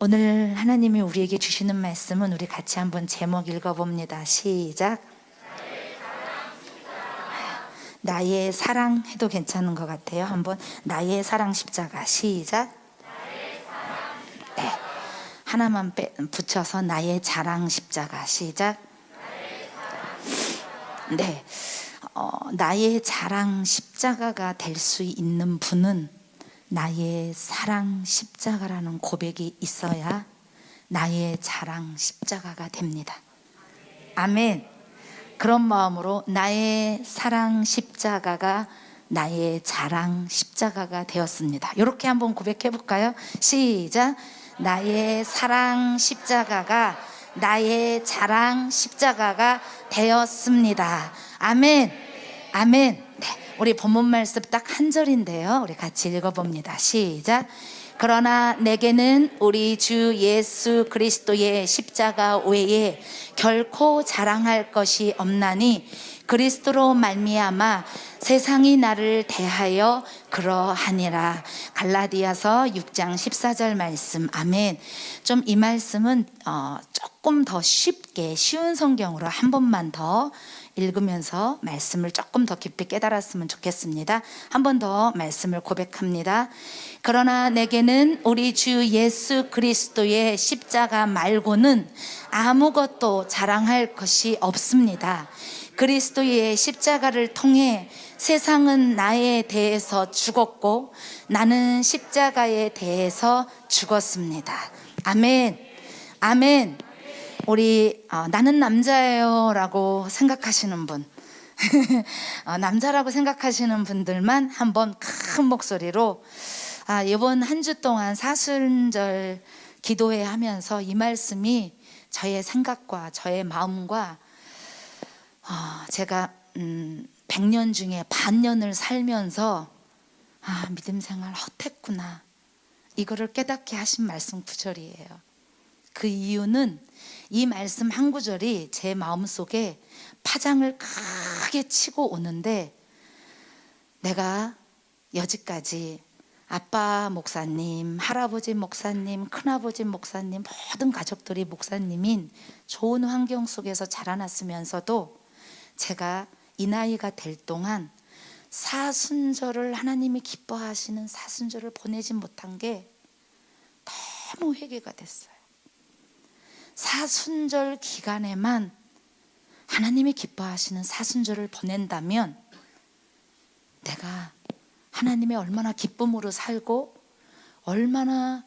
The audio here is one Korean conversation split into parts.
오늘 하나님이 우리에게 주시는 말씀은 우리 같이 한번 제목 읽어봅니다. 시작. 나의 사랑 해도 괜찮은 것 같아요. 한번 나의 사랑 십자가 시작. 네, 하나만 붙여서 나의 자랑 십자가 시작. 네, 나의 자랑 십자가가 될 수 있는 분은 나의 사랑 십자가라는 고백이 있어야 나의 자랑 십자가가 됩니다. 아멘. 그런 마음으로 나의 사랑 십자가가 나의 자랑 십자가가 되었습니다. 이렇게 한번 고백해 볼까요? 시작. 나의 사랑 십자가가 나의 자랑 십자가가 되었습니다. 아멘. 아멘. 네, 우리 본문 말씀 딱 한 절인데요. 우리 같이 읽어봅니다. 시작. 그러나 내게는 우리 주 예수 그리스도의 십자가 외에 결코 자랑할 것이 없나니 그리스도로 말미암아 세상이 나를 대하여 그러하니라. 갈라디아서 6장 14절 말씀. 아멘. 좀 이 말씀은 조금 더 쉽게 쉬운 성경으로 한 번만 더 읽으면서 말씀을 조금 더 깊이 깨달았으면 좋겠습니다. 한 번 더 말씀을 고백합니다. 그러나 내게는 우리 주 예수 그리스도의 십자가 말고는 아무것도 자랑할 것이 없습니다. 그리스도의 십자가를 통해 세상은 나에 대해서 죽었고 나는 십자가에 대해서 죽었습니다. 아멘. 아멘. 우리 나는 남자예요 라고 생각하시는 분 남자라고 생각하시는 분들만 한번 큰 목소리로 이번 한 주 동안 사순절 기도회 하면서 이 말씀이 저의 생각과 저의 마음과 제가 100년 중에 반년을 살면서 믿음 생활 헛했구나 이거를 깨닫게 하신 말씀 구절이에요. 그 이유는 이 말씀 한 구절이 제 마음속에 파장을 크게 치고 오는데 내가 여지까지 아빠 목사님, 할아버지 목사님, 큰아버지 목사님, 모든 가족들이 목사님인 좋은 환경 속에서 자라났으면서도 제가 이 나이가 될 동안 사순절을 하나님이 기뻐하시는 사순절을 보내지 못한 게 너무 회개가 됐어요. 사순절 기간에만 하나님이 기뻐하시는 사순절을 보낸다면 내가 하나님의 얼마나 기쁨으로 살고 얼마나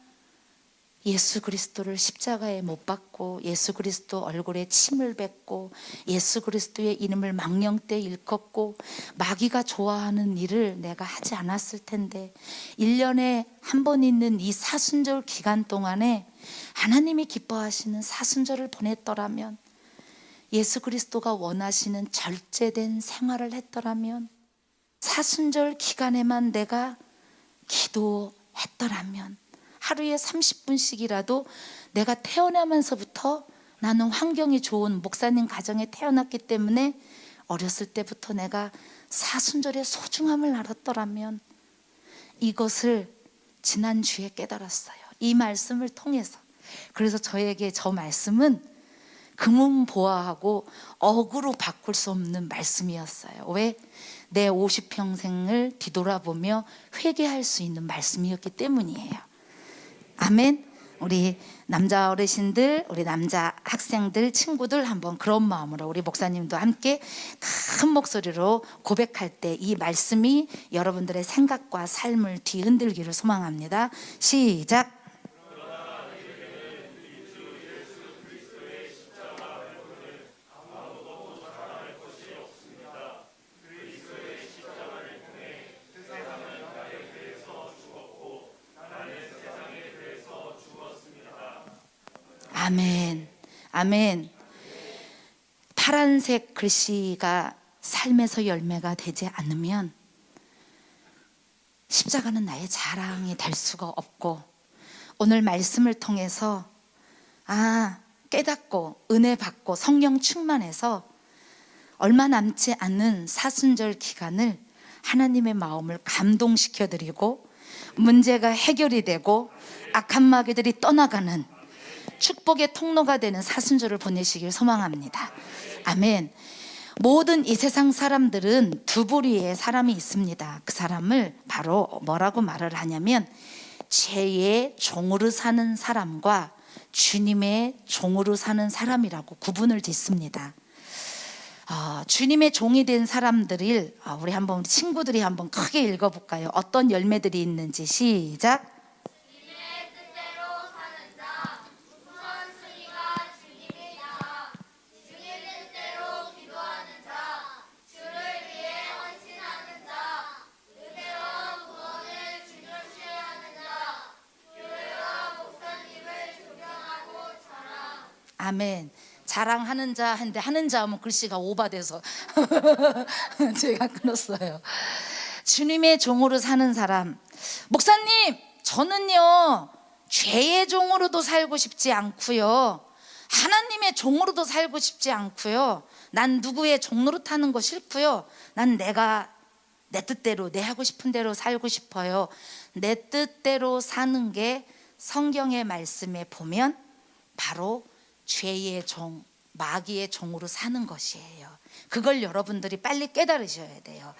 예수 그리스도를 십자가에 못 박고 예수 그리스도 얼굴에 침을 뱉고 예수 그리스도의 이름을 망령되이 일컫고 마귀가 좋아하는 일을 내가 하지 않았을 텐데 1년에 한 번 있는 이 사순절 기간 동안에 하나님이 기뻐하시는 사순절을 보냈더라면 예수 그리스도가 원하시는 절제된 생활을 했더라면 사순절 기간에만 내가 기도했더라면 하루에 30분씩이라도 내가 태어나면서부터 나는 환경이 좋은 목사님 가정에 태어났기 때문에 어렸을 때부터 내가 사순절의 소중함을 알았더라면 이것을 지난주에 깨달았어요. 이 말씀을 통해서. 그래서 저에게 저 말씀은 금은보화하고 억으로 바꿀 수 없는 말씀이었어요. 왜? 내 50평생을 뒤돌아보며 회개할 수 있는 말씀이었기 때문이에요. 아멘. 우리 남자 어르신들, 우리 남자 학생들, 친구들 한번 그런 마음으로 우리 목사님도 함께 큰 목소리로 고백할 때 이 말씀이 여러분들의 생각과 삶을 뒤흔들기를 소망합니다. 시작. 아멘. 아멘. 파란색 글씨가 삶에서 열매가 되지 않으면 십자가는 나의 자랑이 될 수가 없고 오늘 말씀을 통해서 깨닫고 은혜 받고 성령 충만해서 얼마 남지 않은 사순절 기간을 하나님의 마음을 감동시켜 드리고 문제가 해결이 되고 악한 마귀들이 떠나가는 축복의 통로가 되는 사순절을 보내시길 소망합니다. 아멘. 모든 이 세상 사람들은 두 부류의 사람이 있습니다. 그 사람을 바로 뭐라고 말을 하냐면 죄의 종으로 사는 사람과 주님의 종으로 사는 사람이라고 구분을 짓습니다. 주님의 종이 된 사람들을 우리 한번 친구들이 한번 크게 읽어볼까요? 어떤 열매들이 있는지 시작. 주님의 뜻대로 사는 자, 우선순위가 주님이다. 주님의 뜻대로 기도하는 자, 주를 위해 헌신하는 자, 은혜와 구원을 중요시해야 하는 자, 교회와 목사님을 존경하고 자랑. 아멘. 자랑하는 자 한데 하는 자 하면 글씨가 오바돼서 제가 끊었어요. 주님의 종으로 사는 사람. 목사님, 저는요 죄의 종으로도 살고 싶지 않고요, 하나님의 종으로도 살고 싶지 않고요, 난 누구의 종으로 타는 거 싫고요, 난 내가 내 뜻대로 내 하고 싶은 대로 살고 싶어요. 내 뜻대로 사는 게 성경의 말씀에 보면 바로 죄의 종, 마귀의 종으로 사는 것이에요. 그걸 여러분들이 빨리 깨달으셔야 돼요.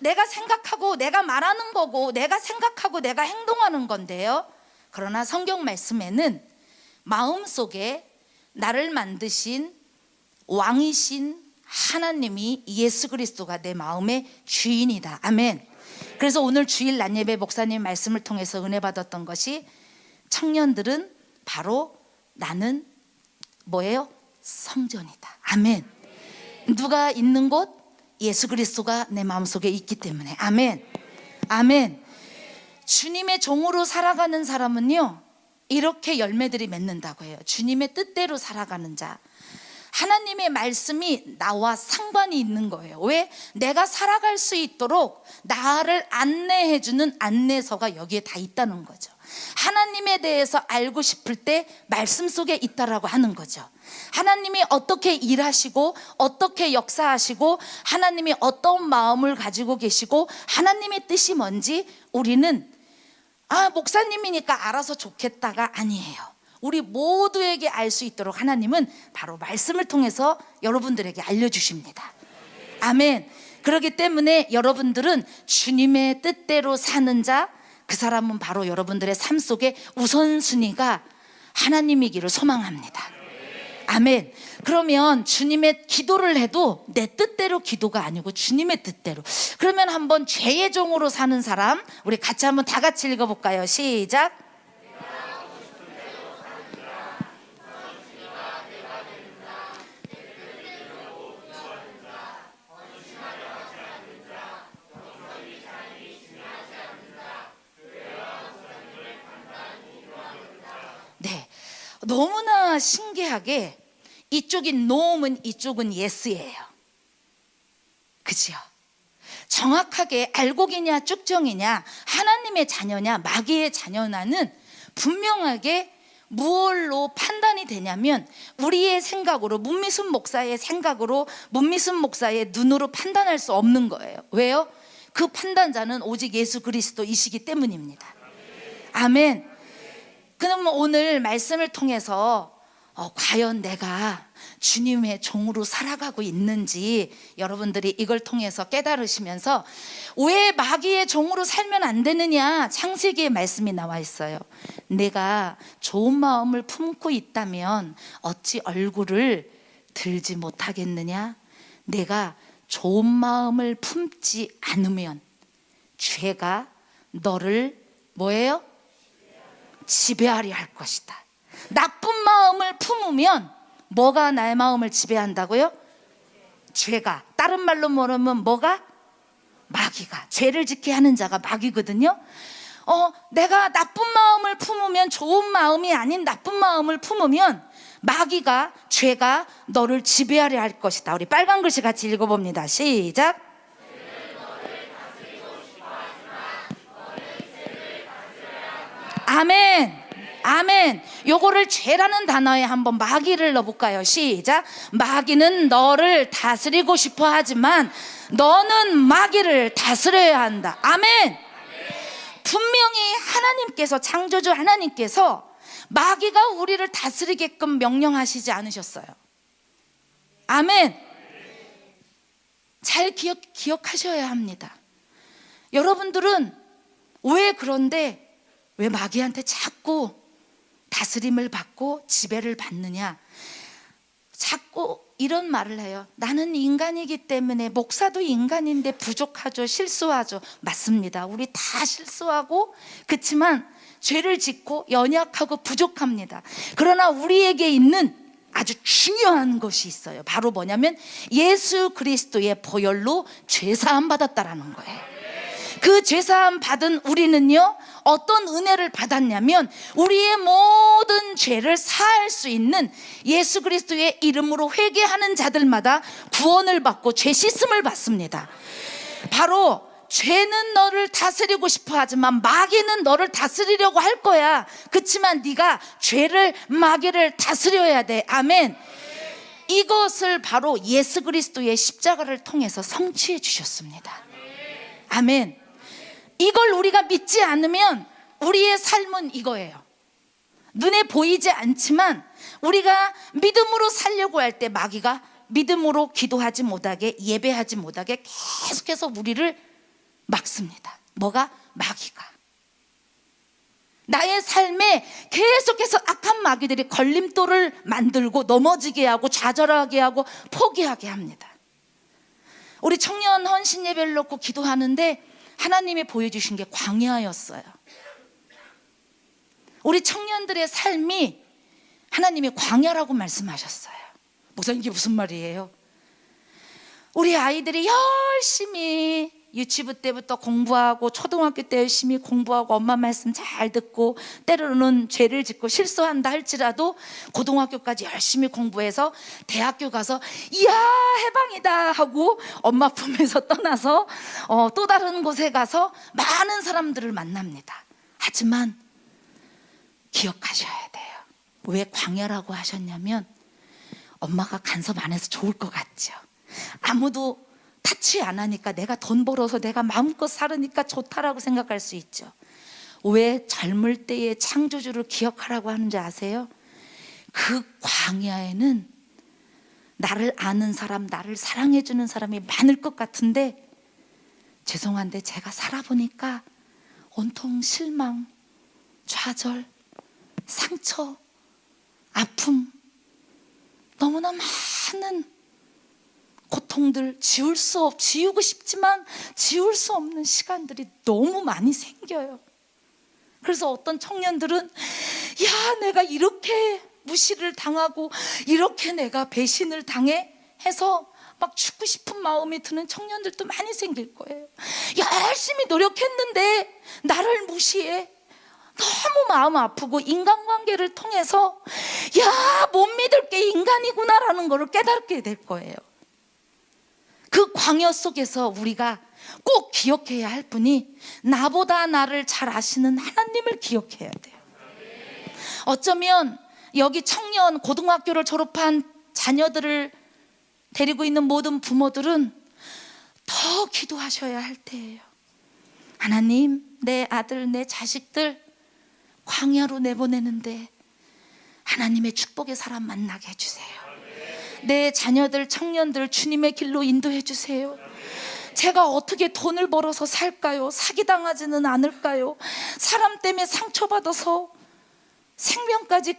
내가 생각하고 내가 말하는 거고 내가 생각하고 내가 행동하는 건데요. 그러나 성경 말씀에는 마음속에 나를 만드신 왕이신 하나님이 예수 그리스도가 내 마음의 주인이다. 아멘. 그래서 오늘 주일 낮예배 목사님 말씀을 통해서 은혜 받았던 것이, 청년들은 바로 나는 뭐예요? 성전이다. 아멘. 누가 있는 곳? 예수 그리스도가 내 마음속에 있기 때문에. 아멘. 아멘. 주님의 종으로 살아가는 사람은요 이렇게 열매들이 맺는다고 해요. 주님의 뜻대로 살아가는 자, 하나님의 말씀이 나와 상관이 있는 거예요. 왜? 내가 살아갈 수 있도록 나를 안내해주는 안내서가 여기에 다 있다는 거죠. 하나님에 대해서 알고 싶을 때 말씀 속에 있다라고 하는 거죠. 하나님이 어떻게 일하시고 어떻게 역사하시고 하나님이 어떤 마음을 가지고 계시고 하나님의 뜻이 뭔지 우리는 목사님이니까 알아서 좋겠다가 아니에요. 우리 모두에게 알 수 있도록 하나님은 바로 말씀을 통해서 여러분들에게 알려주십니다. 아멘. 그렇기 때문에 여러분들은 주님의 뜻대로 사는 자, 그 사람은 바로 여러분들의 삶 속에 우선순위가 하나님이기를 소망합니다. 아멘. 그러면 주님의 기도를 해도 내 뜻대로 기도가 아니고 주님의 뜻대로. 그러면 한번 죄의 종으로 사는 사람, 우리 같이 한번 다 같이 읽어볼까요? 시작. 네, 너무나 신기하게 이쪽이 노음은 이쪽은 예스예요. 그죠? 정확하게 알곡이냐 쭉정이냐 하나님의 자녀냐 마귀의 자녀냐는 분명하게 무엇로 판단이 되냐면 우리의 생각으로, 문미순 목사의 생각으로, 문미순 목사의 눈으로 판단할 수 없는 거예요. 왜요? 그 판단자는 오직 예수 그리스도이시기 때문입니다. 아멘. 그러면 오늘 말씀을 통해서 과연 내가 주님의 종으로 살아가고 있는지 여러분들이 이걸 통해서 깨달으시면서, 왜 마귀의 종으로 살면 안 되느냐, 창세기의 말씀이 나와 있어요. 내가 좋은 마음을 품고 있다면 어찌 얼굴을 들지 못하겠느냐. 내가 좋은 마음을 품지 않으면 죄가 너를 뭐예요? 지배하려 할 것이다. 나쁜 마음을 품으면 뭐가 나의 마음을 지배한다고요? 죄가. 다른 말로 말하면 뭐가? 마귀가. 죄를 짓게 하는 자가 마귀거든요. 내가 나쁜 마음을 품으면, 좋은 마음이 아닌 나쁜 마음을 품으면 마귀가, 죄가 너를 지배하려 할 것이다. 우리 빨간 글씨 같이 읽어봅니다. 시작. 아멘. 아멘. 요거를 죄라는 단어에 한번 마귀를 넣어볼까요? 시작. 마귀는 너를 다스리고 싶어 하지만 너는 마귀를 다스려야 한다. 아멘. 분명히 하나님께서, 창조주 하나님께서 마귀가 우리를 다스리게끔 명령하시지 않으셨어요. 아멘. 잘 기억하셔야 합니다. 여러분들은 왜 그런데 왜 마귀한테 자꾸 다스림을 받고 지배를 받느냐? 자꾸 이런 말을 해요. 나는 인간이기 때문에, 목사도 인간인데 부족하죠, 실수하죠. 맞습니다. 우리 다 실수하고, 그렇지만 죄를 짓고 연약하고 부족합니다. 그러나 우리에게 있는 아주 중요한 것이 있어요. 바로 뭐냐면 예수 그리스도의 보혈로 죄사함 받았다라는 거예요. 그 죄사함 받은 우리는요, 어떤 은혜를 받았냐면 우리의 모든 죄를 사할 수 있는 예수 그리스도의 이름으로 회개하는 자들마다 구원을 받고 죄 씻음을 받습니다. 바로 죄는 너를 다스리고 싶어 하지만 마귀는 너를 다스리려고 할 거야. 그렇지만 네가 죄를, 마귀를 다스려야 돼. 아멘. 이것을 바로 예수 그리스도의 십자가를 통해서 성취해 주셨습니다. 아멘. 이걸 우리가 믿지 않으면 우리의 삶은 이거예요. 눈에 보이지 않지만 우리가 믿음으로 살려고 할 때 마귀가 믿음으로 기도하지 못하게, 예배하지 못하게 계속해서 우리를 막습니다. 뭐가? 마귀가. 나의 삶에 계속해서 악한 마귀들이 걸림돌을 만들고 넘어지게 하고 좌절하게 하고 포기하게 합니다. 우리 청년 헌신 예배를 놓고 기도하는데 하나님이 보여주신 게 광야였어요. 우리 청년들의 삶이 하나님이 광야라고 말씀하셨어요. 목사님, 이게 무슨 말이에요? 우리 아이들이 열심히 유치부 때부터 공부하고 초등학교 때 열심히 공부하고 엄마 말씀 잘 듣고 때로는 죄를 짓고 실수한다 할지라도 고등학교까지 열심히 공부해서 대학교 가서 이야 해방이다 하고 엄마 품에서 떠나서 또 다른 곳에 가서 많은 사람들을 만납니다. 하지만 기억하셔야 돼요. 왜 광야라고 하셨냐면 엄마가 간섭 안 해서 좋을 것 같죠. 아무도 타치 안 하니까, 내가 돈 벌어서 내가 마음껏 살으니까 좋다라고 생각할 수 있죠. 왜 젊을 때의 창조주를 기억하라고 하는지 아세요? 그 광야에는 나를 아는 사람, 나를 사랑해 주는 사람이 많을 것 같은데 죄송한데 제가 살아보니까 온통 실망, 좌절, 상처, 아픔, 너무나 많은 고통들, 지우고 싶지만 지울 수 없는 시간들이 너무 많이 생겨요. 그래서 어떤 청년들은 야, 내가 이렇게 무시를 당하고 이렇게 내가 배신을 당해 해서 막 죽고 싶은 마음이 드는 청년들도 많이 생길 거예요. 열심히 노력했는데 나를 무시해. 너무 마음 아프고 인간관계를 통해서 야, 못 믿을 게 인간이구나라는 걸 깨닫게 될 거예요. 그 광야 속에서 우리가 꼭 기억해야 할 분이 나보다 나를 잘 아시는 하나님을 기억해야 돼요. 어쩌면 여기 청년, 고등학교를 졸업한 자녀들을 데리고 있는 모든 부모들은 더 기도하셔야 할 때예요. 하나님, 내 아들, 내 자식들 광야로 내보내는데 하나님의 축복의 사람 만나게 해주세요. 내 자녀들, 청년들 주님의 길로 인도해 주세요. 제가 어떻게 돈을 벌어서 살까요? 사기당하지는 않을까요? 사람 때문에 상처받아서 생명까지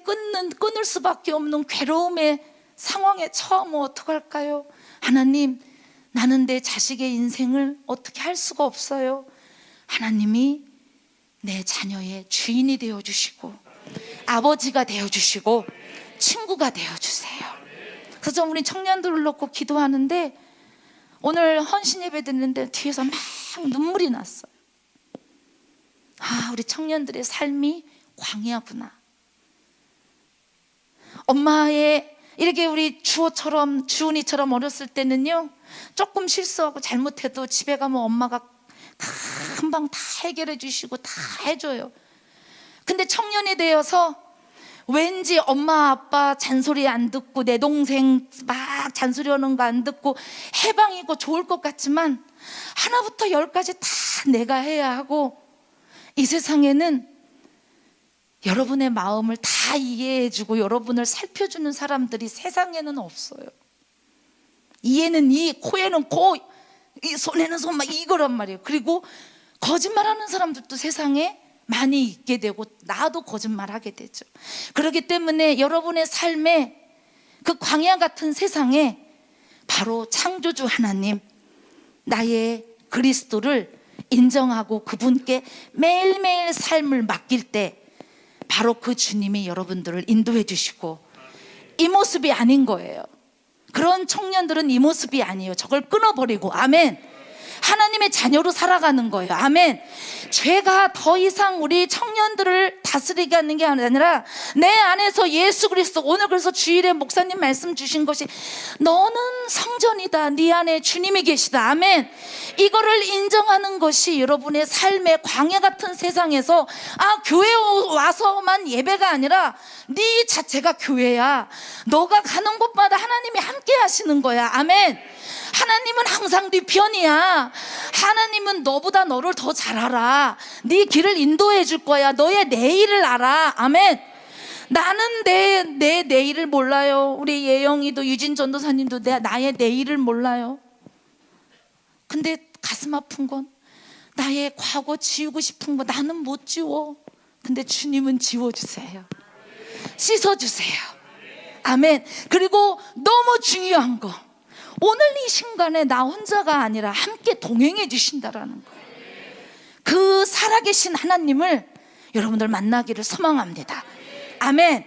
끊을 수밖에 없는 괴로움의 상황에 처하면 어떡할까요? 하나님, 나는 내 자식의 인생을 어떻게 할 수가 없어요. 하나님이 내 자녀의 주인이 되어주시고 아버지가 되어주시고 친구가 되어주세요. 그래서 우리 청년들을 놓고 기도하는데 오늘 헌신 예배 드리는데 뒤에서 막 눈물이 났어요. 아, 우리 청년들의 삶이 광야구나. 엄마의 이렇게 우리 주은이처럼 어렸을 때는요, 조금 실수하고 잘못해도 집에 가면 엄마가 금방 다 해결해 주시고 다 해줘요. 근데 청년이 되어서 왠지 엄마 아빠 잔소리 안 듣고 내 동생 막 잔소리하는 거 안 듣고 해방이고 좋을 것 같지만 하나부터 열까지 다 내가 해야 하고 이 세상에는 여러분의 마음을 다 이해해주고 여러분을 살펴주는 사람들이 세상에는 없어요. 이에는 이, 코에는 코, 이 손에는 손, 막 이거란 말이에요. 그리고 거짓말하는 사람들도 세상에 많이 있게 되고 나도 거짓말하게 되죠. 그렇기 때문에 여러분의 삶에 그 광야 같은 세상에 바로 창조주 하나님, 나의 그리스도를 인정하고 그분께 매일매일 삶을 맡길 때 바로 그 주님이 여러분들을 인도해 주시고, 이 모습이 아닌 거예요. 그런 청년들은 이 모습이 아니에요. 저걸 끊어버리고, 아멘, 하나님의 자녀로 살아가는 거예요. 아멘. 죄가 더 이상 우리 청년들을 다스리게 하는 게 아니라 내 안에서 예수 그리스도, 오늘 그래서 주일에 목사님 말씀 주신 것이 너는 성전이다, 네 안에 주님이 계시다. 아멘. 이거를 인정하는 것이 여러분의 삶의 광야 같은 세상에서 교회 와서만 예배가 아니라 네 자체가 교회야. 너가 가는 곳마다 하나님이 함께 하시는 거야. 아멘. 하나님은 항상 네 편이야. 하나님은 너보다 너를 더 잘 알아. 네 길을 인도해 줄 거야. 너의 내일을 알아. 아멘. 나는 내 내일을 몰라요. 우리 예영이도 유진 전도사님도 나의 내일을 몰라요. 근데 가슴 아픈 건 나의 과거 지우고 싶은 거 나는 못 지워. 근데 주님은 지워주세요. 씻어주세요. 아멘. 그리고 너무 중요한 거, 오늘 이 순간에 나 혼자가 아니라 함께 동행해 주신다라는 거예요. 그 살아계신 하나님을 여러분들 만나기를 소망합니다. 아멘.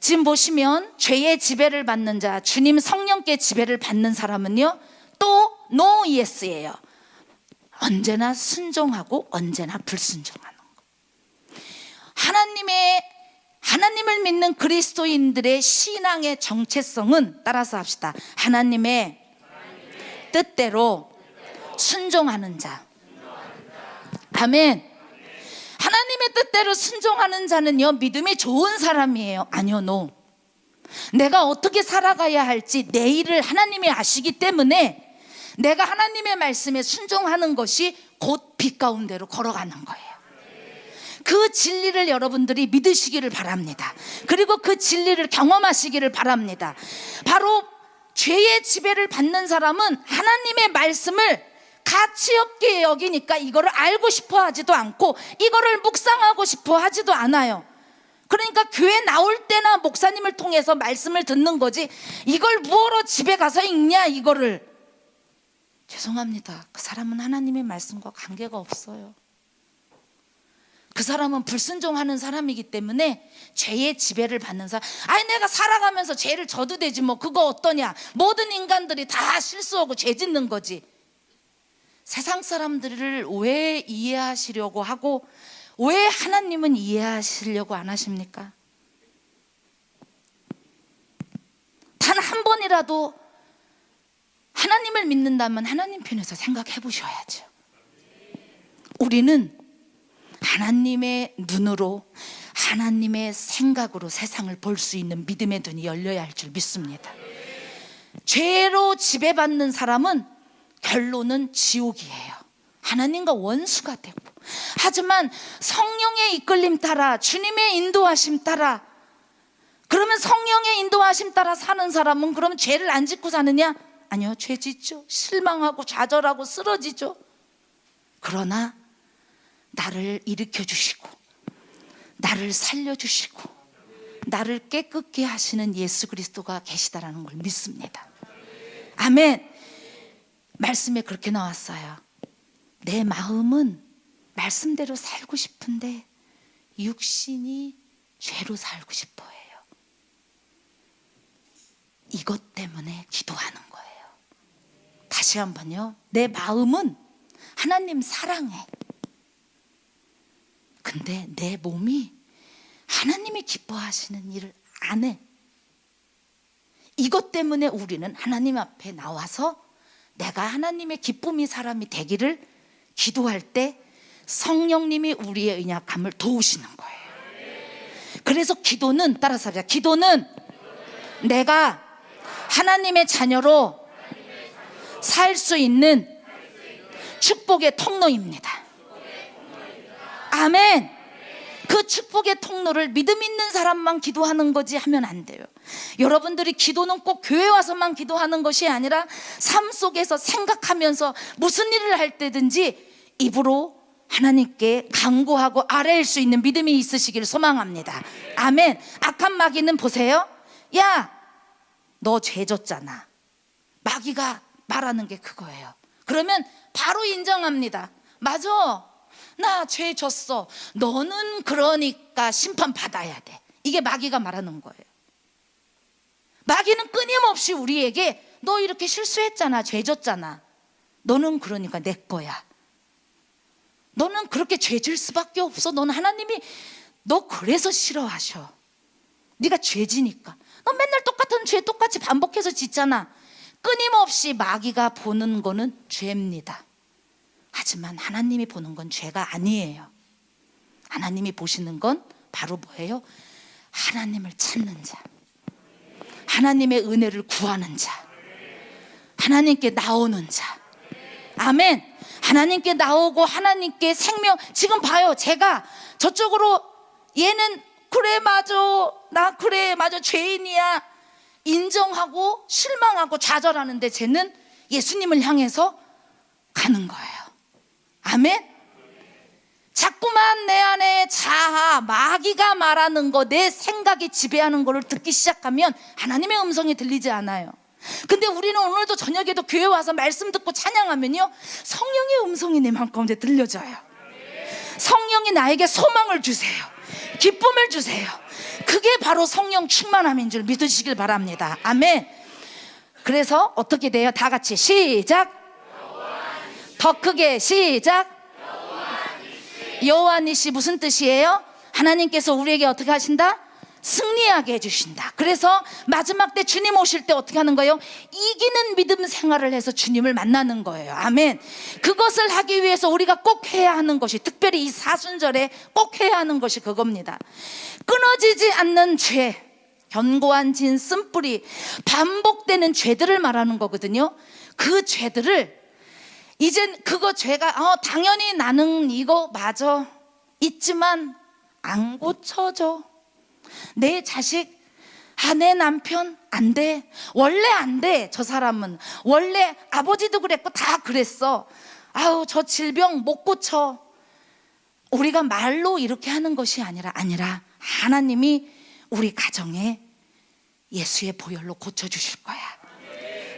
지금 보시면 죄의 지배를 받는 자, 주님 성령께 지배를 받는 사람은요, 또 no yes예요. 언제나 순종하고 언제나 불순종하는 거. 하나님을 믿는 그리스도인들의 신앙의 정체성은, 따라서 합시다, 하나님의 뜻대로 순종하는 자. 아멘. 하나님의 뜻대로 순종하는 자는요, 믿음이 좋은 사람이에요. 아니요, no. 내가 어떻게 살아가야 할지 내일을 하나님이 아시기 때문에 내가 하나님의 말씀에 순종하는 것이 곧 빛 가운데로 걸어가는 거예요. 그 진리를 여러분들이 믿으시기를 바랍니다. 그리고 그 진리를 경험하시기를 바랍니다. 바로 죄의 지배를 받는 사람은 하나님의 말씀을 가치 없게 여기니까 이거를 알고 싶어 하지도 않고 이거를 묵상하고 싶어 하지도 않아요. 그러니까 교회 나올 때나 목사님을 통해서 말씀을 듣는 거지, 이걸 뭐하러 집에 가서 읽냐 이거를. 죄송합니다. 그 사람은 하나님의 말씀과 관계가 없어요. 그 사람은 불순종하는 사람이기 때문에 죄의 지배를 받는 사람. 아니 내가 살아가면서 죄를 져도 되지 뭐, 그거 어떠냐. 모든 인간들이 다 실수하고 죄 짓는 거지. 세상 사람들을 왜 이해하시려고 하고 왜 하나님은 이해하시려고 안 하십니까? 단 한 번이라도 하나님을 믿는다면 하나님 편에서 생각해 보셔야죠. 우리는 하나님의 눈으로, 하나님의 생각으로 세상을 볼 수 있는 믿음의 눈이 열려야 할 줄 믿습니다. 죄로 지배받는 사람은 결론은 지옥이에요. 하나님과 원수가 되고. 하지만 성령의 이끌림 따라, 주님의 인도하심 따라, 그러면 성령의 인도하심 따라 사는 사람은 그러면 죄를 안 짓고 사느냐? 아니요, 죄 짓죠. 실망하고 좌절하고 쓰러지죠. 그러나 나를 일으켜 주시고 나를 살려 주시고 나를 깨끗게 하시는 예수 그리스도가 계시다라는 걸 믿습니다. 아멘. 말씀에 그렇게 나왔어요. 내 마음은 말씀대로 살고 싶은데 육신이 죄로 살고 싶어 해요. 이것 때문에 기도하는 거예요. 다시 한번요. 내 마음은 하나님 사랑해. 근데 내 몸이 하나님이 기뻐하시는 일을 안 해. 이것 때문에 우리는 하나님 앞에 나와서 내가 하나님의 기쁨이 사람이 되기를 기도할 때 성령님이 우리의 연약함을 도우시는 거예요. 그래서 기도는, 따라서 합시다. 기도는 내가 하나님의 자녀로 살 수 있는 축복의 통로입니다. 아멘. 그 축복의 통로를 믿음 있는 사람만 기도하는 거지 하면 안 돼요. 여러분들이 기도는 꼭 교회 와서만 기도하는 것이 아니라 삶 속에서 생각하면서 무슨 일을 할 때든지 입으로 하나님께 간구하고 아뢰일 수 있는 믿음이 있으시기를 소망합니다. 아멘. 악한 마귀는 보세요. 야, 너 죄 졌잖아. 마귀가 말하는 게 그거예요. 그러면 바로 인정합니다. 맞아, 나 죄 졌어. 너는 그러니까 심판 받아야 돼. 이게 마귀가 말하는 거예요. 마귀는 끊임없이 우리에게 너 이렇게 실수했잖아, 죄 졌잖아. 너는 그러니까 내 거야. 너는 그렇게 죄 질 수밖에 없어. 너는 하나님이 너 그래서 싫어하셔. 네가 죄지니까. 너 맨날 똑같은 죄 똑같이 반복해서 짓잖아. 끊임없이 마귀가 보는 거는 죄입니다. 하지만 하나님이 보는 건 죄가 아니에요. 하나님이 보시는 건 바로 뭐예요? 하나님을 찾는 자, 하나님의 은혜를 구하는 자, 하나님께 나오는 자. 아멘. 하나님께 나오고 하나님께 생명. 지금 봐요, 제가 저쪽으로 얘는 그래 맞아, 나 그래 맞아, 죄인이야 인정하고 실망하고 좌절하는데 쟤는 예수님을 향해서 가는 거예요. 아멘. 자꾸만 내 안에 자아, 마귀가 말하는 거, 내 생각이 지배하는 거를 듣기 시작하면 하나님의 음성이 들리지 않아요. 근데 우리는 오늘도 저녁에도 교회 와서 말씀 듣고 찬양하면요, 성령의 음성이 내 마음 가운데 들려져요. 성령이 나에게 소망을 주세요. 기쁨을 주세요. 그게 바로 성령 충만함인 줄 믿으시길 바랍니다. 아멘. 그래서 어떻게 돼요? 다 같이 시작. 더 크게 시작. 여호와니시 무슨 뜻이에요? 하나님께서 우리에게 어떻게 하신다? 승리하게 해주신다. 그래서 마지막 때 주님 오실 때 어떻게 하는 거예요? 이기는 믿음 생활을 해서 주님을 만나는 거예요. 아멘. 그것을 하기 위해서 우리가 꼭 해야 하는 것이, 특별히 이 사순절에 꼭 해야 하는 것이 그겁니다. 끊어지지 않는 죄, 견고한 진 쓴뿌리, 반복되는 죄들을 말하는 거거든요. 그 죄들을 이젠 그거 죄가 당연히 나는 이거 맞아, 있지만 안 고쳐져. 내 자식, 내 남편 안 돼. 원래 안 돼. 저 사람은 원래 아버지도 그랬고 다 그랬어. 아우, 저 질병 못 고쳐. 우리가 말로 이렇게 하는 것이 아니라 하나님이 우리 가정에 예수의 보혈로 고쳐주실 거야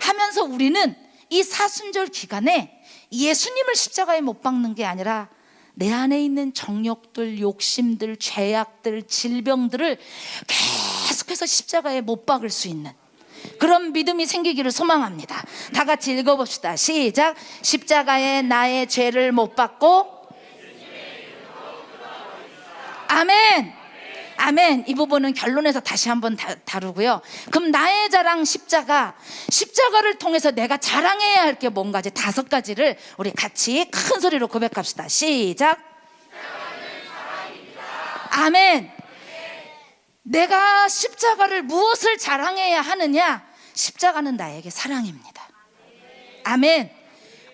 하면서 우리는 이 사순절 기간에 예수님을 십자가에 못 박는 게 아니라 내 안에 있는 정욕들, 욕심들, 죄악들, 질병들을 계속해서 십자가에 못 박을 수 있는 그런 믿음이 생기기를 소망합니다. 다 같이 읽어봅시다. 시작. 십자가에 나의 죄를 못 박고. 아멘. 아멘. 이 부분은 결론에서 다시 한번 다루고요. 그럼 나의 자랑 십자가를 통해서 내가 자랑해야 할 게 뭔가, 이제 5가지를 우리 같이 큰 소리로 고백합시다. 시작. 아멘. 내가 십자가를 무엇을 자랑해야 하느냐? 십자가는 나에게 사랑입니다. 아멘.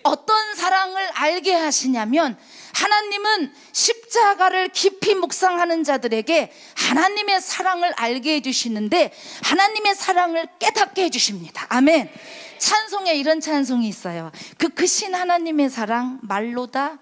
어떤 사랑을 알게 하시냐면, 하나님은 십자가를 깊이 묵상하는 자들에게 하나님의 사랑을 알게 해주시는데 하나님의 사랑을 깨닫게 해주십니다. 아멘. 찬송에 이런 찬송이 있어요. 그 크신 하나님의 사랑 말로 다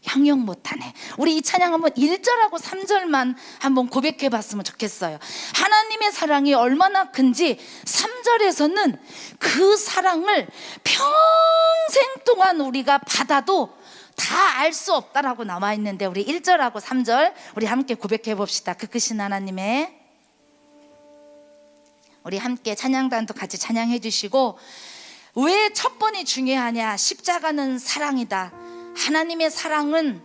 형용 못하네. 우리 이 찬양 한번 1절하고 3절만 한번 고백해 봤으면 좋겠어요. 하나님의 사랑이 얼마나 큰지 3절에서는 그 사랑을 평생 동안 우리가 받아도 다 알 수 없다라고 나와 있는데, 우리 1절하고 3절 우리 함께 고백해 봅시다. 그 크신 하나님의, 우리 함께 찬양단도 같이 찬양해 주시고, 왜 첫 번이 중요하냐? 십자가는 사랑이다. 하나님의 사랑은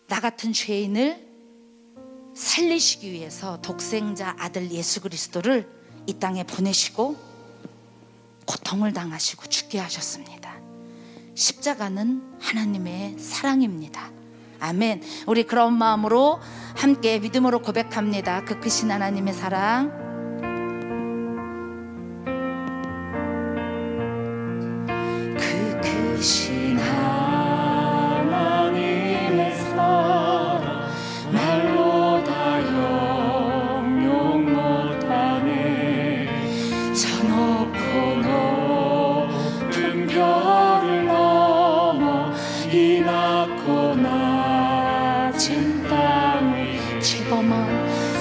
나 같은 죄인을 살리시기 위해서 독생자 아들 예수 그리스도를 이 땅에 보내시고 고통을 당하시고 죽게 하셨습니다. 십자가는 하나님의 사랑입니다. 아멘. 우리 그런 마음으로 함께 믿음으로 고백합니다. 그 크신 하나님의 사랑. 그 크신 하나님의 사랑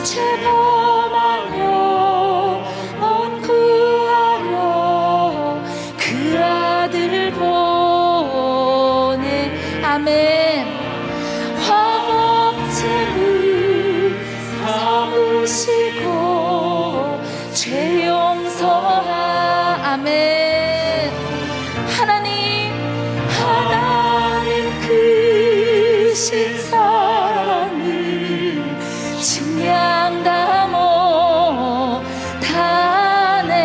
죄범하여 원구하여 그 아들 보내. 아멘. 화목제물 삼으시고 죄 용서하. 아멘. 하나님 크신 사랑을 증량 다 못하네.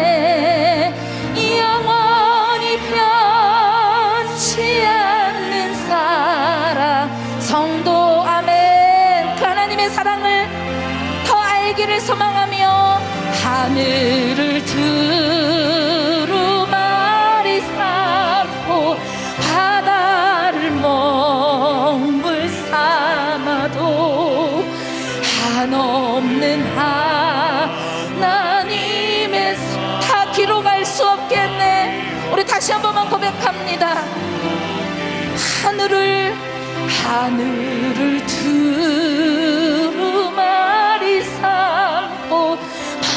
영원히 변치 않는 사랑. 성도 아멘. 그 하나님의 사랑을 더 알기를 소망하며 하늘을 두루마리 삼고 바다를 먹물 삼아도 한없는 하나님의 다 기록할 수 없겠네. 우리 다시 한 번만 고백합니다. 하늘을 두루마리 삼고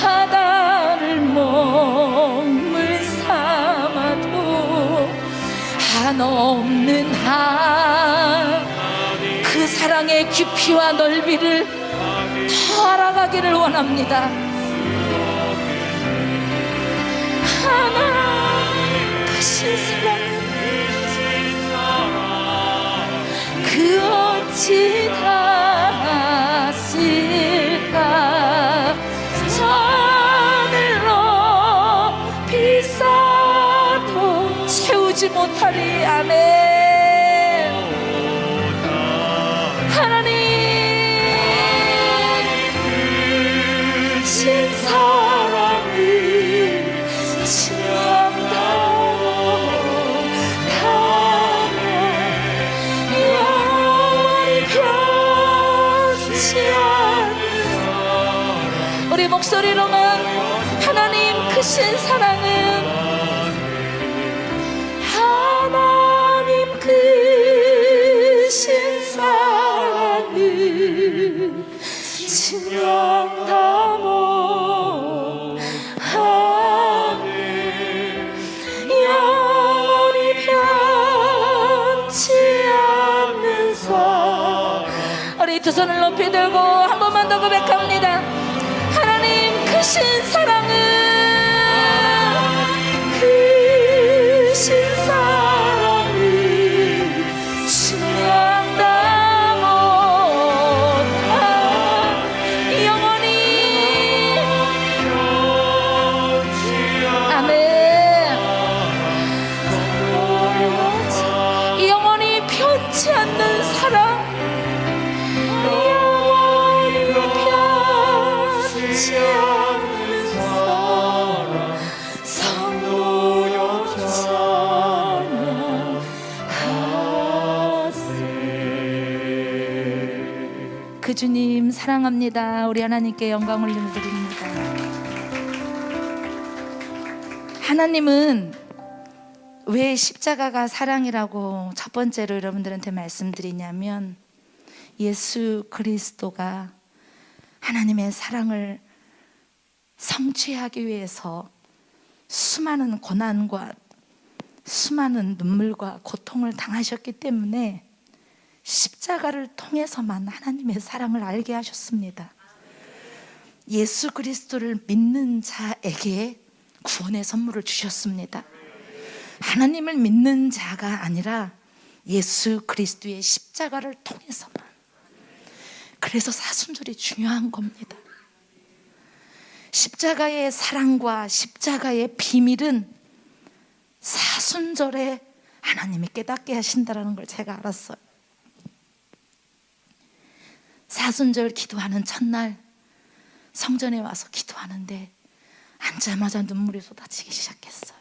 바다를 먹물 삼아도 한없는 그 사랑의 깊이와 넓이를 더 알아가기를 원합니다. 하나님 크신 사랑 그 어찌 다실까. 하늘로 비싸도 채우지 못하리. 아멘. 하나님 신 사랑을 증량다로 영원히 변치 않는. 우리 목소리로만 하나님 크신 사랑은 하나님 크신 사랑을 증량 다 못하네. 영원히 변치 않는 사랑. 우리 두 손을 높이 들고 한 번만 더 고백합니다. 하나님 크신 사랑은 크신 사랑을 증량 다 못하네. 영원히 아멘. 영원히 변치 않는 사랑. 영원히 변치 않는 사랑. 성도여 찬양하세. 그 주님 사랑합니다. 우리 하나님께 영광 올려드립니다. 하나님은 왜 십자가가 사랑이라고 첫 번째로 여러분들한테 말씀드리냐면, 예수 그리스도가 하나님의 사랑을 성취하기 위해서 수많은 고난과 수많은 눈물과 고통을 당하셨기 때문에 십자가를 통해서만 하나님의 사랑을 알게 하셨습니다. 예수 그리스도를 믿는 자에게 구원의 선물을 주셨습니다. 하나님을 믿는 자가 아니라 예수 그리스도의 십자가를 통해서만. 그래서 사순절이 중요한 겁니다. 십자가의 사랑과 십자가의 비밀은 사순절에 하나님이 깨닫게 하신다는 걸 제가 알았어요. 사순절 기도하는 첫날 성전에 와서 기도하는데 앉자마자 눈물이 쏟아지기 시작했어요.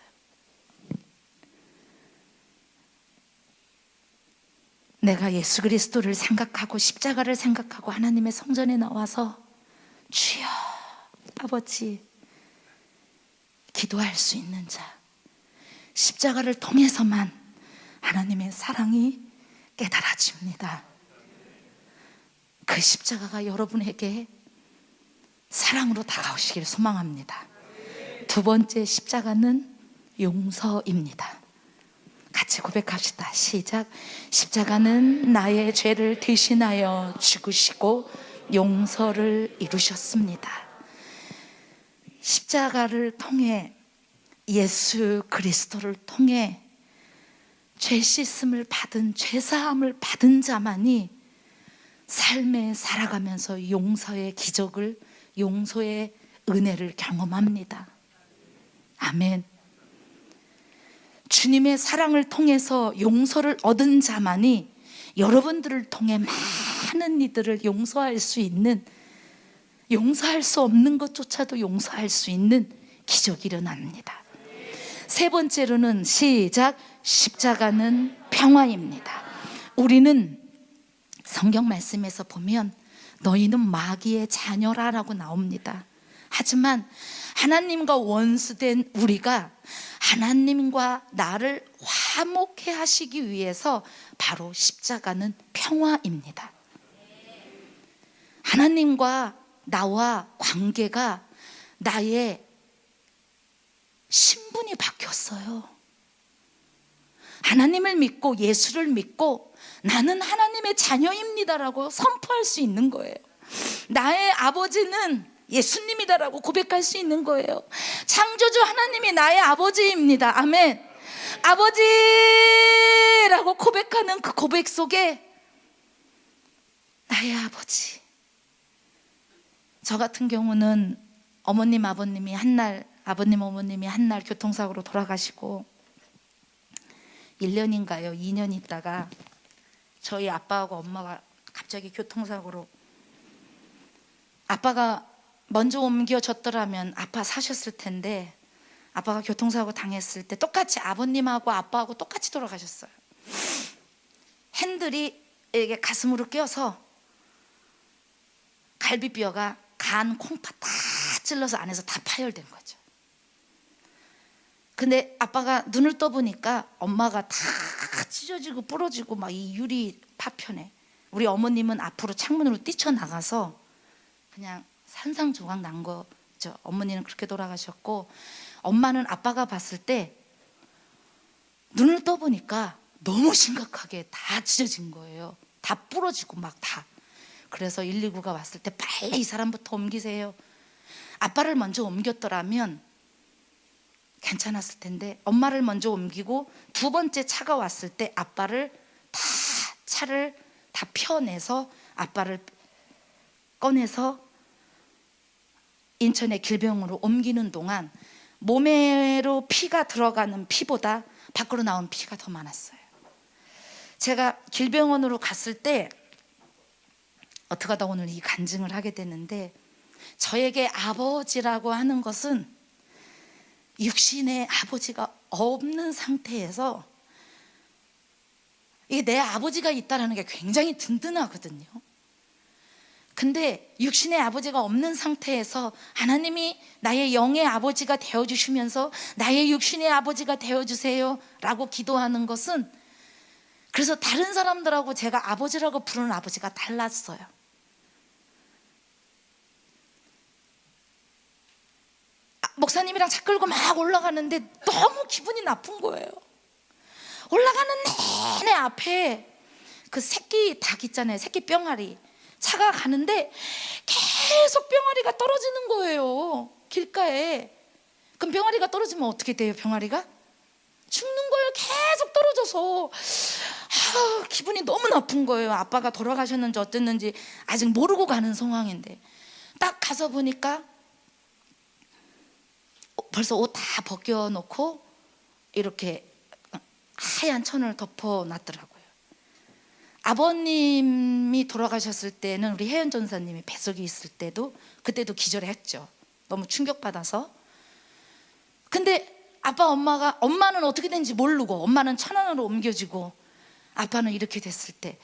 내가 예수 그리스도를 생각하고 십자가를 생각하고 하나님의 성전에 나와서 주여 아버지, 기도할 수 있는 자, 십자가를 통해서만 하나님의 사랑이 깨달아집니다. 그 십자가가 여러분에게 사랑으로 다가오시기를 소망합니다. 두 번째 십자가는 용서입니다. 같이 고백합시다. 시작. 십자가는 나의 죄를 대신하여 죽으시고 용서를 이루셨습니다. 십자가를 통해, 예수 그리스도를 통해 죄 씻음을 받은, 죄 사함을 받은 자만이 삶에 살아가면서 용서의 기적을, 용서의 은혜를 경험합니다. 아멘. 주님의 사랑을 통해서 용서를 얻은 자만이 여러분들을 통해 많은 이들을 용서할 수 있는, 용서할 수 없는 것조차도 용서할 수 있는 기적이 일어납니다. 세 번째로는 시작. 십자가는 평화입니다. 우리는 성경 말씀에서 보면 너희는 마귀의 자녀라라고 나옵니다. 하지만 하나님과 원수된 우리가 하나님과 나를 화목해 하시기 위해서 바로 십자가는 평화입니다. 하나님과 나와 관계가, 나의 신분이 바뀌었어요. 하나님을 믿고 예수를 믿고 나는 하나님의 자녀입니다라고 선포할 수 있는 거예요. 나의 아버지는 예수님이다라고 고백할 수 있는 거예요. 창조주 하나님이 나의 아버지입니다. 아멘. 아버지라고 고백하는 그 고백 속에 나의 아버지. 저 같은 경우는 어머님 아버님이 한날, 아버님 어머님이 한날 교통사고로 돌아가시고 1년인가요? 2년 있다가 저희 아빠하고 엄마가 갑자기 교통사고로, 아빠가 먼저 옮겨졌더라면 아빠 사셨을 텐데 아빠가 교통사고 당했을 때 똑같이 아버님하고 아빠하고 똑같이 돌아가셨어요. 핸들이 이게 가슴으로 껴서 갈비뼈가 간, 콩파 다 찔러서 안에서 다 파열된 거죠. 근데 아빠가 눈을 떠보니까 엄마가 다 찢어지고 부러지고 막 이 유리 파편에, 우리 어머님은 앞으로 창문으로 뛰쳐나가서 그냥 산상조각 난 거죠. 어머니는 그렇게 돌아가셨고, 엄마는 아빠가 봤을 때 눈을 떠보니까 너무 심각하게 다 찢어진 거예요. 다 부러지고 막 다. 그래서 119가 왔을 때 빨리 이 사람부터 옮기세요. 아빠를 먼저 옮겼더라면 괜찮았을 텐데 엄마를 먼저 옮기고 두 번째 차가 왔을 때 아빠를 다, 차를 다 펴내서 아빠를 꺼내서 인천의 길병으로 옮기는 동안 몸에로 피가 들어가는 피보다 밖으로 나온 피가 더 많았어요. 제가 길병원으로 갔을 때 어떻게 하다 오늘 이 간증을 하게 됐는데, 저에게 아버지라고 하는 것은 육신의 아버지가 없는 상태에서, 이게 내 아버지가 있다는 게 굉장히 든든하거든요. 근데 육신의 아버지가 없는 상태에서 하나님이 나의 영의 아버지가 되어주시면서 나의 육신의 아버지가 되어주세요 라고 기도하는 것은, 그래서 다른 사람들하고 제가 아버지라고 부르는 아버지가 달랐어요. 목사님이랑 차 끌고 막 올라가는데 너무 기분이 나쁜 거예요. 올라가는 내내 앞에 그 새끼 닭 있잖아요. 새끼 뿅아리. 차가 가는데 계속 뿅아리가 떨어지는 거예요. 길가에. 그럼 뿅아리가 떨어지면 어떻게 돼요? 뿅아리가? 죽는 거예요. 계속 떨어져서. 기분이 너무 나쁜 거예요. 아빠가 돌아가셨는지 어땠는지 아직 모르고 가는 상황인데 딱 가서 보니까 벌써 옷 다 벗겨놓고 이렇게 하얀 천을 덮어놨더라고요. 아버님이 돌아가셨을 때는 우리 혜연 전사님이 뱃속에 있을 때도 그때도 기절했죠. 너무 충격받아서. 근데 엄마는 어떻게 된지 모르고, 엄마는 천안으로 옮겨지고 아빠는 이렇게 됐을 때,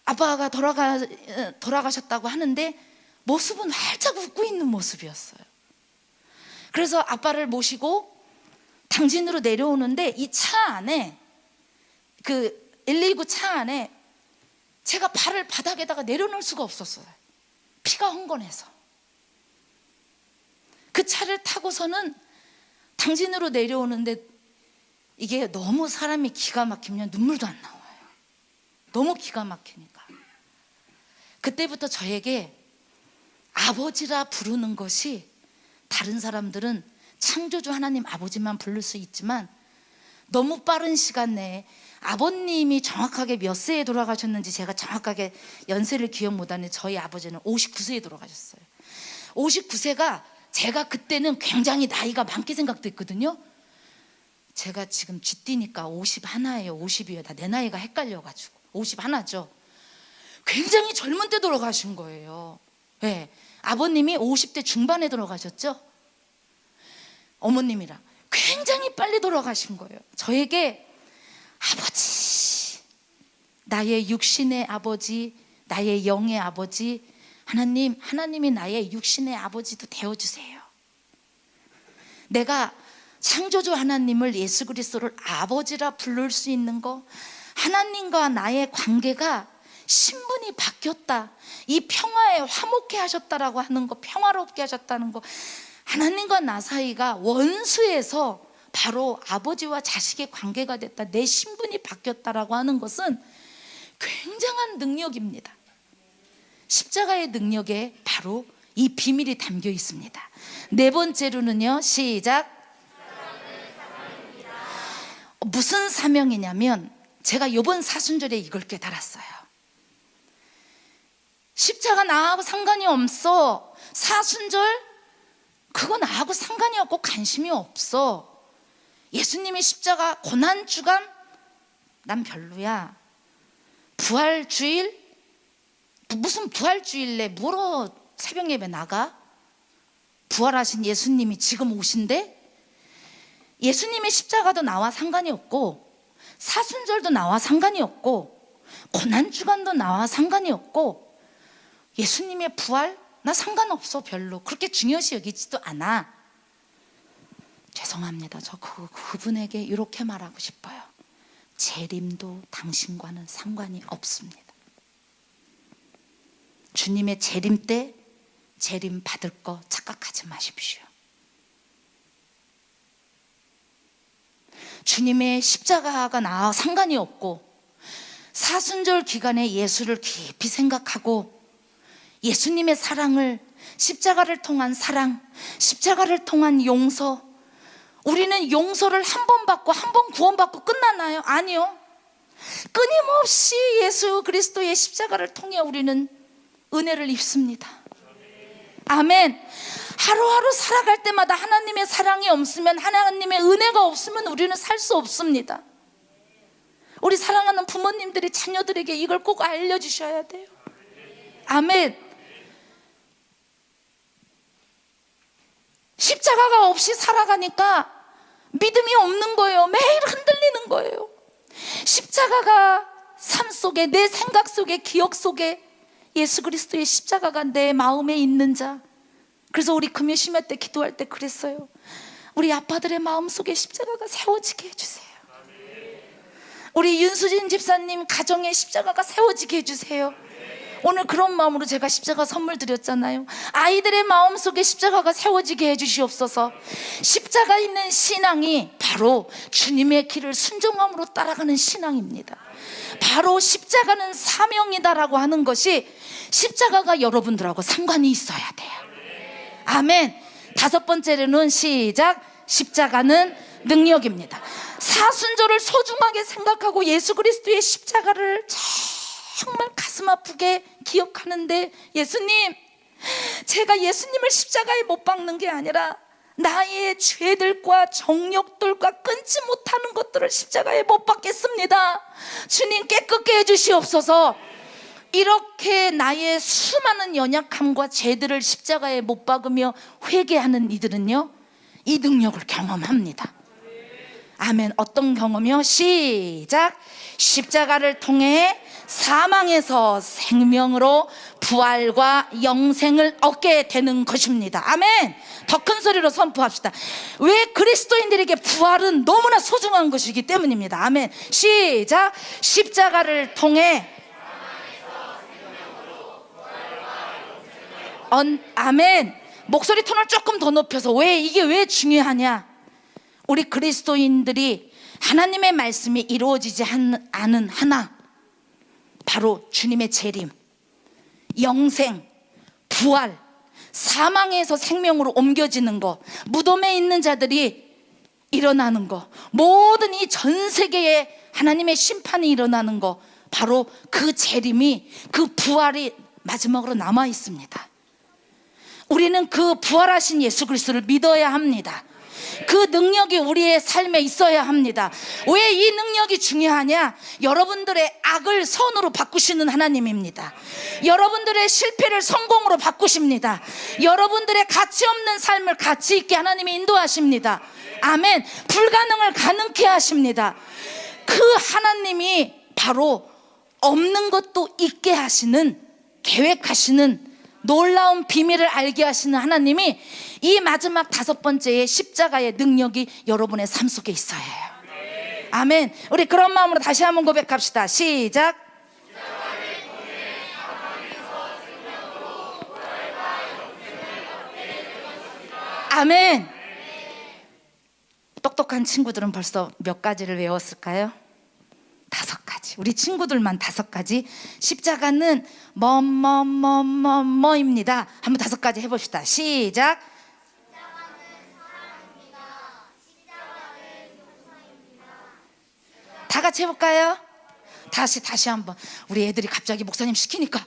아빠가 돌아가셨다고 하는데 모습은 활짝 웃고 있는 모습이었어요. 그래서 아빠를 모시고 당진으로 내려오는데 이 차 안에, 그 119 차 안에 제가 발을 바닥에다가 내려놓을 수가 없었어요. 피가 흥건해서. 그 차를 타고서는 당진으로 내려오는데 이게 너무 사람이 기가 막히면 눈물도 안 나와요. 너무 기가 막히니까. 그때부터 저에게 아버지라 부르는 것이, 다른 사람들은 창조주 하나님 아버지만 부를 수 있지만 너무 빠른 시간 내에, 아버님이 정확하게 몇 세에 돌아가셨는지 제가 정확하게 연세를 기억 못하는데 저희 아버지는 59세에 돌아가셨어요. 59세가 제가 그때는 굉장히 나이가 많게 생각됐거든요. 제가 지금 쥐띠니까 51예요 50이에요 다 내 나이가 헷갈려가지고 51죠. 굉장히 젊은 때 돌아가신 거예요. 네. 아버님이 50대 중반에 돌아가셨죠. 어머님이랑 굉장히 빨리 돌아가신 거예요. 저에게 아버지, 나의 육신의 아버지, 나의 영의 아버지, 하나님이 나의 육신의 아버지도 되어주세요. 내가 창조주 하나님을, 예수 그리스도를 아버지라 부를 수 있는 거, 하나님과 나의 관계가 신분이 바뀌었다, 이 평화에 화목해 하셨다라고 하는 거, 평화롭게 하셨다는 거, 하나님과 나 사이가 원수에서 바로 아버지와 자식의 관계가 됐다, 내 신분이 바뀌었다라고 하는 것은 굉장한 능력입니다. 십자가의 능력에 바로 이 비밀이 담겨 있습니다. 네 번째로는요, 시작. 무슨 사명이냐면, 제가 이번 사순절에 이걸 깨달았어요. 십자가 나하고 상관이 없어. 사순절 그거 나하고 상관이 없고 관심이 없어. 예수님의 십자가 고난주간 난 별로야. 부활주일 무슨 부활주일래 뭐로 새벽 예배 나가? 부활하신 예수님이 지금 오신대? 예수님의 십자가도 나와 상관이 없고, 사순절도 나와 상관이 없고, 고난주간도 나와 상관이 없고, 예수님의 부활? 나 상관없어. 별로 그렇게 중요시 여기지도 않아. 죄송합니다. 저 그분에게 이렇게 말하고 싶어요. 재림도 당신과는 상관이 없습니다. 주님의 재림 때 재림 받을 거 착각하지 마십시오. 주님의 십자가가 나와 상관이 없고, 사순절 기간에 예수를 깊이 생각하고, 예수님의 사랑을, 십자가를 통한 사랑, 십자가를 통한 용서, 우리는 용서를 한 번 받고 한 번 구원받고 끝나나요? 아니요. 끊임없이 예수 그리스도의 십자가를 통해 우리는 은혜를 입습니다. 아멘. 하루하루 살아갈 때마다 하나님의 사랑이 없으면, 하나님의 은혜가 없으면 우리는 살 수 없습니다. 우리 사랑하는 부모님들이 자녀들에게 이걸 꼭 알려주셔야 돼요. 아멘. 십자가가 없이 살아가니까 믿음이 없는 거예요. 매일 흔들리는 거예요. 십자가가 삶 속에, 내 생각 속에, 기억 속에 예수 그리스도의 십자가가 내 마음에 있는 자. 그래서 우리 금요심야 때 기도할 때 그랬어요. 우리 아빠들의 마음 속에 십자가가 세워지게 해주세요. 우리 윤수진 집사님 가정에 십자가가 세워지게 해주세요. 오늘 그런 마음으로 제가 십자가 선물 드렸잖아요. 아이들의 마음속에 십자가가 세워지게 해주시옵소서. 십자가 있는 신앙이 바로 주님의 길을 순종함으로 따라가는 신앙입니다. 바로 십자가는 사명이다라고 하는 것이, 십자가가 여러분들하고 상관이 있어야 돼요. 아멘. 다섯 번째로는 시작. 십자가는 능력입니다. 사순절을 소중하게 생각하고 예수 그리스도의 십자가를 정말 가슴 아프게 기억하는데, 예수님, 제가 예수님을 십자가에 못 박는 게 아니라 나의 죄들과 정욕들과 끊지 못하는 것들을 십자가에 못 박겠습니다. 주님 깨끗게 해주시옵소서. 이렇게 나의 수많은 연약함과 죄들을 십자가에 못 박으며 회개하는 이들은요, 이 능력을 경험합니다. 아멘. 어떤 경험이요? 시작. 십자가를 통해 사망에서 생명으로 부활과 영생을 얻게 되는 것입니다. 아멘. 더 큰 소리로 선포합시다. 왜? 그리스도인들에게 부활은 너무나 소중한 것이기 때문입니다. 아멘. 시작. 십자가를 통해 아멘. 목소리 톤을 조금 더 높여서, 이게 왜 중요하냐? 우리 그리스도인들이 하나님의 말씀이 이루어지지 않은 하나, 바로 주님의 재림, 영생, 부활, 사망에서 생명으로 옮겨지는 거, 무덤에 있는 자들이 일어나는 거, 모든 이 전 세계에 하나님의 심판이 일어나는 거, 바로 그 재림이, 그 부활이 마지막으로 남아 있습니다. 우리는 그 부활하신 예수 그리스도를 믿어야 합니다. 그 능력이 우리의 삶에 있어야 합니다. 왜 이 능력이 중요하냐? 여러분들의 악을 선으로 바꾸시는 하나님입니다. 여러분들의 실패를 성공으로 바꾸십니다. 여러분들의 가치 없는 삶을 가치 있게 하나님이 인도하십니다. 아멘. 불가능을 가능케 하십니다. 그 하나님이 바로 없는 것도 있게 하시는, 계획하시는 놀라운 비밀을 알게 하시는 하나님이 이 마지막 5번째의 십자가의 능력이 여러분의 삶 속에 있어야 해요. 아멘. 우리 그런 마음으로 다시 한번 고백합시다. 시작. 아멘. 똑똑한 친구들은 벌써 몇 가지를 외웠을까요? 5가지. 우리 친구들만 5가지. 십자가는 뭐입니다. 한번 5가지 해봅시다. 시작. 다 같이 해볼까요? 다시 한번. 우리 애들이 갑자기 목사님 시키니까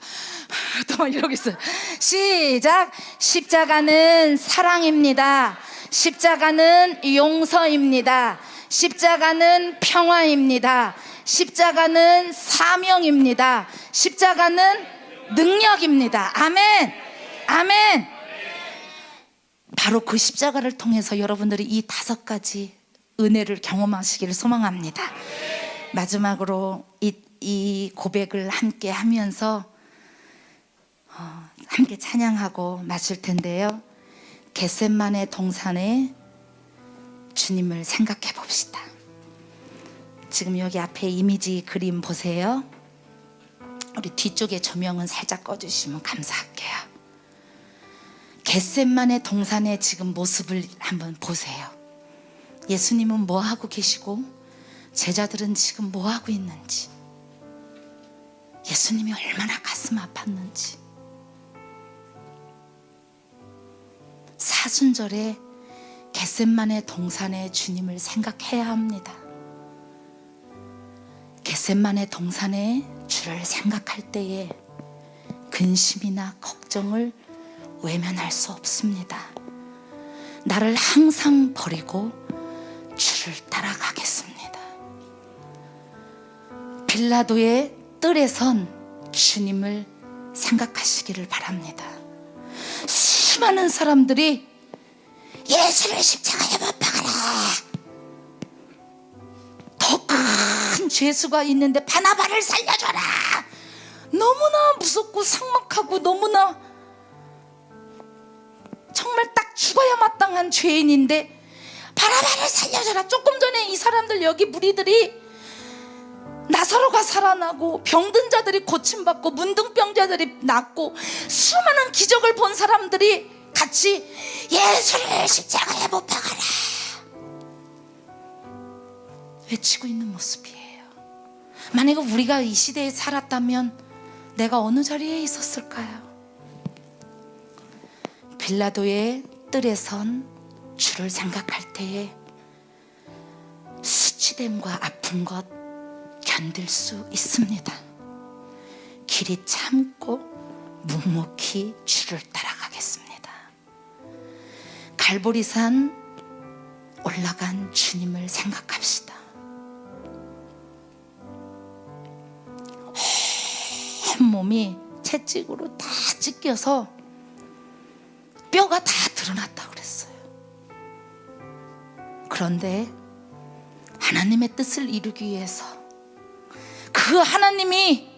또 막 이러고 있어요. 시작. 십자가는 사랑입니다. 십자가는 용서입니다. 십자가는 평화입니다. 십자가는 사명입니다. 십자가는 능력입니다. 아멘. 아멘. 바로 그 십자가를 통해서 여러분들이 이 5가지 은혜를 경험하시기를 소망합니다. 마지막으로 이 고백을 함께 하면서 함께 찬양하고 마칠 텐데요. 겟셋마네 동산에 주님을 생각해 봅시다. 지금 여기 앞에 이미지 그림 보세요. 우리 뒤쪽에 조명은 살짝 꺼주시면 감사할게요. 겟셋마네 동산의 지금 모습을 한번 보세요. 예수님은 뭐 하고 계시고 제자들은 지금 뭐 하고 있는지, 예수님이 얼마나 가슴 아팠는지. 사순절에 겟셋마네 동산의 주님을 생각해야 합니다. 겟셋마네 동산에 주를 생각할 때에 근심이나 걱정을 외면할 수 없습니다. 나를 항상 버리고 주를 따라가겠습니다. 빌라도의 뜰에 선 주님을 생각하시기를 바랍니다. 수많은 사람들이 예수를 십자가에 못 박아라, 더 큰 죄수가 있는데 바나바를 살려줘라, 너무나 무섭고 삭막하고 너무나 정말 딱 죽어야 마땅한 죄인인데 바나바를 살려줘라. 조금 전에 이 사람들, 여기 무리들이 나사로가 살아나고 병든 자들이 고침받고 문둥병자들이 낫고 수많은 기적을 본 사람들이 같이 예수를 십자가에 못 박아라 외치고 있는 모습이에요. 만약에 우리가 이 시대에 살았다면 내가 어느 자리에 있었을까요? 빌라도의 뜰에 선 주를 생각할 때에 수치됨과 아픈 것 견딜 수 있습니다. 길이 참고 묵묵히 주를 따라가겠습니다. 갈보리산 올라간 주님을 생각합시다. 온몸이 채찍으로 다 찢겨서 뼈가 다 드러났다고 그랬어요. 그런데 하나님의 뜻을 이루기 위해서 그 하나님이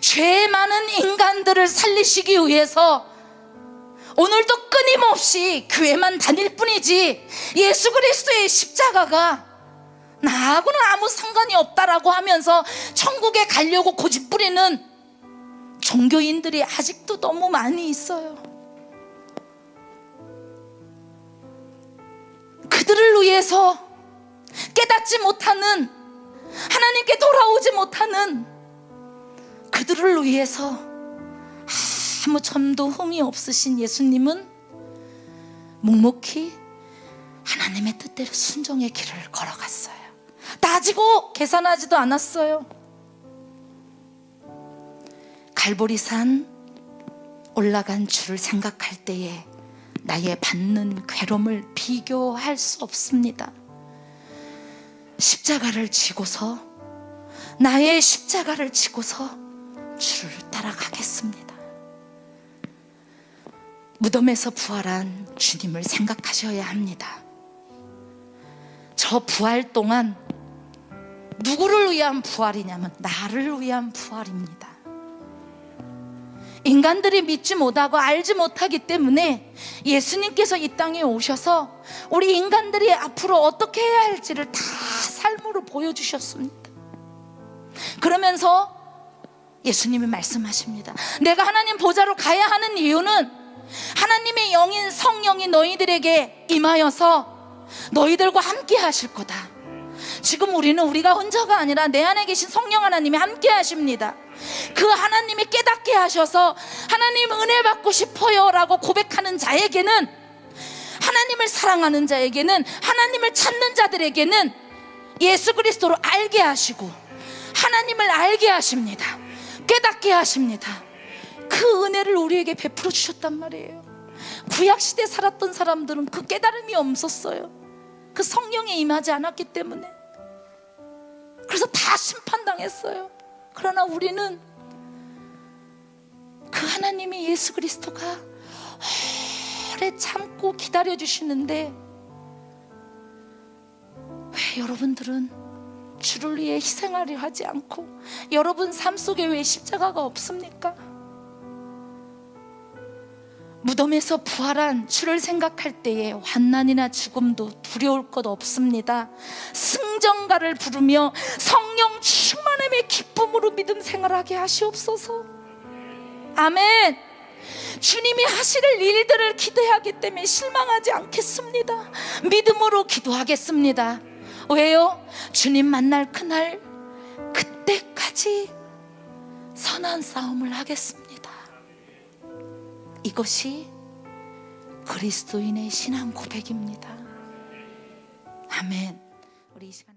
죄 많은 인간들을 살리시기 위해서 오늘도 끊임없이 교회만 다닐 뿐이지 예수 그리스도의 십자가가 나하고는 아무 상관이 없다라고 하면서 천국에 가려고 고집부리는 종교인들이 아직도 너무 많이 있어요. 위해서 깨닫지 못하는, 하나님께 돌아오지 못하는 그들을 위해서 아무 점도 흠이 없으신 예수님은 묵묵히 하나님의 뜻대로 순종의 길을 걸어갔어요. 따지고 계산하지도 않았어요. 갈보리산 올라간 주를 생각할 때에 나의 받는 괴로움을 비교할 수 없습니다. 십자가를 지고서, 나의 십자가를 지고서 주를 따라가겠습니다. 무덤에서 부활한 주님을 생각하셔야 합니다. 저 부활 동안 누구를 위한 부활이냐면 나를 위한 부활입니다. 인간들이 믿지 못하고 알지 못하기 때문에 예수님께서 이 땅에 오셔서 우리 인간들이 앞으로 어떻게 해야 할지를 다 삶으로 보여주셨습니다. 그러면서 예수님이 말씀하십니다. 내가 하나님 보좌로 가야 하는 이유는 하나님의 영인 성령이 너희들에게 임하여서 너희들과 함께 하실 거다. 지금 우리가 혼자가 아니라 내 안에 계신 성령 하나님이 함께 하십니다. 그 하나님이 깨닫게 하셔서 하나님 은혜 받고 싶어요 라고 고백하는 자에게는, 하나님을 사랑하는 자에게는, 하나님을 찾는 자들에게는 예수 그리스도를 알게 하시고 하나님을 알게 하십니다. 깨닫게 하십니다. 그 은혜를 우리에게 베풀어 주셨단 말이에요. 구약시대에 살았던 사람들은 그 깨달음이 없었어요. 그 성령에 임하지 않았기 때문에. 그래서 다 심판당했어요. 그러나 우리는 그 하나님이 예수 그리스도가 오래 참고 기다려주시는데, 왜 여러분들은 주를 위해 희생하려 하지 않고 여러분 삶 속에 왜 십자가가 없습니까? 무덤에서 부활한 주를 생각할 때에 환난이나 죽음도 두려울 것 없습니다. 승전가를 부르며 성령 충만함의 기쁨으로 믿음 생활하게 하시옵소서. 아멘. 주님이 하실 일들을 기대하기 때문에 실망하지 않겠습니다. 믿음으로 기도하겠습니다. 왜요? 주님 만날 그날, 그때까지 선한 싸움을 하겠습니다. 이것이 그리스도인의 신앙 고백입니다. 아멘. 우리 이 시간